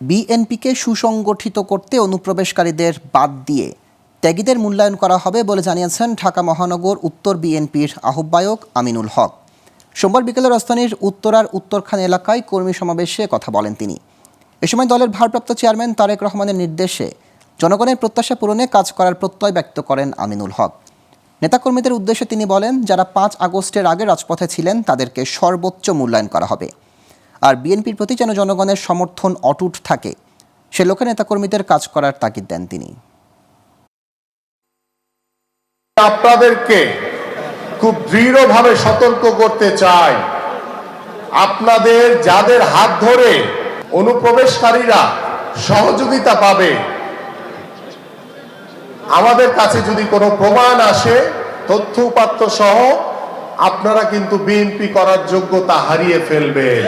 বিএনপিকে সুসংগঠিত করতে অনুপ্রবেশকারীদের বাদ দিয়ে ত্যাগীদের মূল্যায়ন করা হবে বলে জানিয়েছেন ঢাকা মহানগর উত্তর বিএনপির আহ্বায়ক আমিনুল হক। সোমবার বিকেলে রাজধানীর উত্তরার উত্তরখান এলাকায় কর্মী সমাবেশে কথা বলেন তিনি। এ সময় দলের ভারপ্রাপ্ত চেয়ারম্যান তারেক রহমানের নির্দেশে জনগণের প্রত্যাশা পূরণে কাজ করার প্রত্যয় ব্যক্ত করেন আমিনুল হক। নেতাকর্মীদের উদ্দেশ্যে তিনি বলেন, যারা 5 আগস্টের আগে রাজপথে ছিলেন তাদেরকে সর্বোচ্চ মূল্যায়ন করা হবে। আর বিএনপির প্রতি যেন জনগণের সমর্থন অটুট থাকে, সে লক্ষ্যে নেতাকর্মীদের কাজ করার তাগিদ দেন তিনি। আপনাদেরকে খুব দৃঢ়ভাবে সতর্ক করতে চাই, আপনাদের যাদের হাত ধরে অনুপ্রবেশকারীরা সহযোগিতা পাবে, আমাদের কাছে যদি কোনো প্রমাণ আসে তথ্য উপাত্ত সহ, আপনারা কিন্তু বিএনপি করার যোগ্যতা হারিয়ে ফেলবেন।